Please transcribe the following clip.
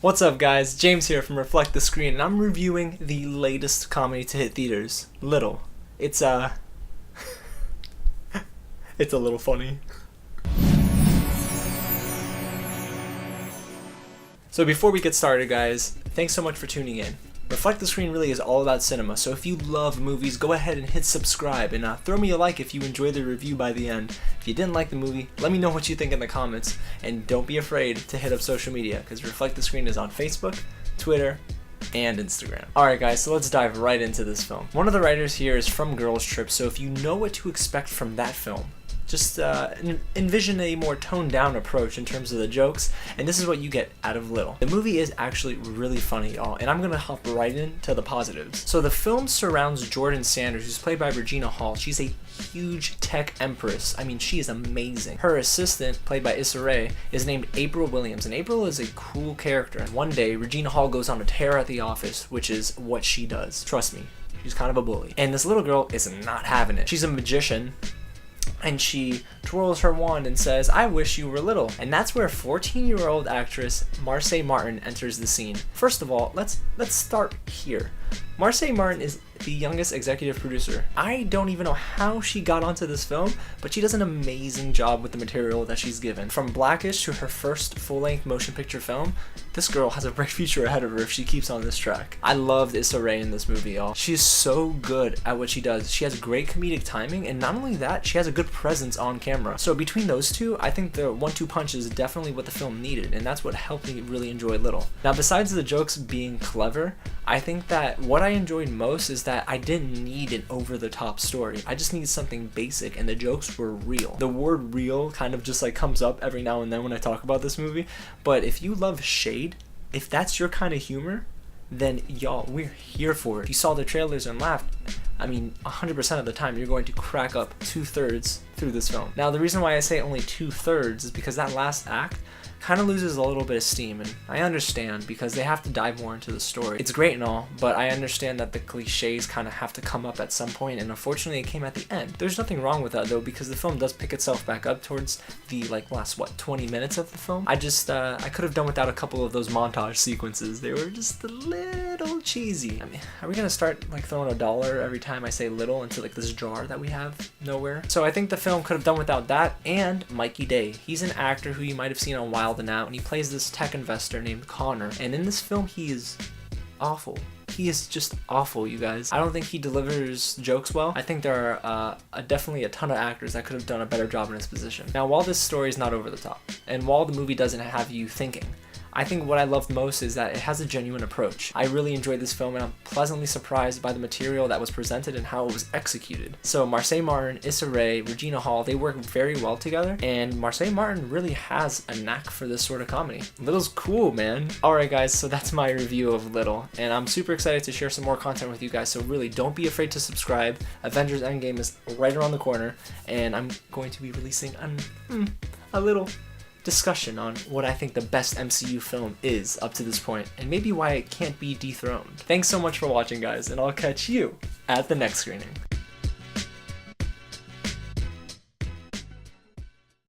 What's up guys, James here from Reflect the Screen, and I'm reviewing the latest comedy to hit theaters, Little. It's it's a little funny. So before we get started guys, thanks so much for tuning in. Reflect the Screen really is all about cinema, so if you love movies, go ahead and hit subscribe and throw me a like if you enjoyed the review by the end. If you didn't like the movie, let me know what you think in the comments, and don't be afraid to hit up social media, because Reflect the Screen is on Facebook, Twitter, and Instagram. Alright guys, so let's dive right into this film. One of the writers here is from Girls Trip, so if you know what to expect from that film, just envision a more toned down approach in terms of the jokes, and this is what you get out of Little. The movie is actually really funny, y'all, and I'm gonna hop right into the positives. So the film surrounds Jordan Sanders, who's played by Regina Hall. She's a huge tech empress. I mean, she is amazing. Her assistant, played by Issa Rae, is named April Williams, and April is a cool character. And one day, Regina Hall goes on a tear at the office, which is what she does. Trust me, she's kind of a bully. And this little girl is not having it. She's a magician, and she twirls her wand and says, "I wish you were little." And that's where 14-year-old actress Marsai Martin enters the scene. First of all, let's start here. Marsai Martin is the youngest executive producer. I don't even know how she got onto this film, but she does an amazing job with the material that she's given. From Blackish to her first full-length motion picture film, this girl has a bright future ahead of her if she keeps on this track. I loved Issa Rae in this movie, y'all. She is so good at what she does. She has great comedic timing, and not only that, she has a good presence on camera. So between those two, I think the 1-2 punch is definitely what the film needed, and that's what helped me really enjoy Little. Now, besides the jokes being clever, I think that what I enjoyed most is that I didn't need an over-the-top story. I just needed something basic, and the jokes were real. The word real kind of just like comes up every now and then when I talk about this movie, but if you love shade, if that's your kind of humor, then y'all, we're here for it. If you saw the trailers and laughed, I mean, 100% of the time you're going to crack up 2/3 through this film. Now, the reason why I say only 2/3 is because that last act kind of loses a little bit of steam, and I understand because they have to dive more into the story. It's great and all, but I understand that the cliches kind of have to come up at some point, and unfortunately it came at the end. There's nothing wrong with that though, because the film does pick itself back up towards the last 20 minutes of the film. I could have done without a couple of those montage sequences. They were just a little cheesy. I mean, are we gonna start throwing $1 every time I say little into this jar that we have nowhere? So I think the film could have done without that. And Mikey Day, he's an actor who you might have seen on Wild and Out, and he plays this tech investor named Connor, and in this film he is awful. He is just awful, you guys. I don't think he delivers jokes well. I think there are definitely a ton of actors that could have done a better job in his position. Now, while this story is not over the top, and while the movie doesn't have you thinking, I think what I loved most is that it has a genuine approach. I really enjoyed this film, and I'm pleasantly surprised by the material that was presented and how it was executed. So Marsai Martin, Issa Rae, Regina Hall, they work very well together, and Marsai Martin really has a knack for this sort of comedy. Little's cool, man. Alright guys, so that's my review of Little, and I'm super excited to share some more content with you guys, so really don't be afraid to subscribe. Avengers Endgame is right around the corner, and I'm going to be releasing a little discussion on what I think the best MCU film is up to this point, and maybe why it can't be dethroned. Thanks so much for watching guys, and I'll catch you at the next screening.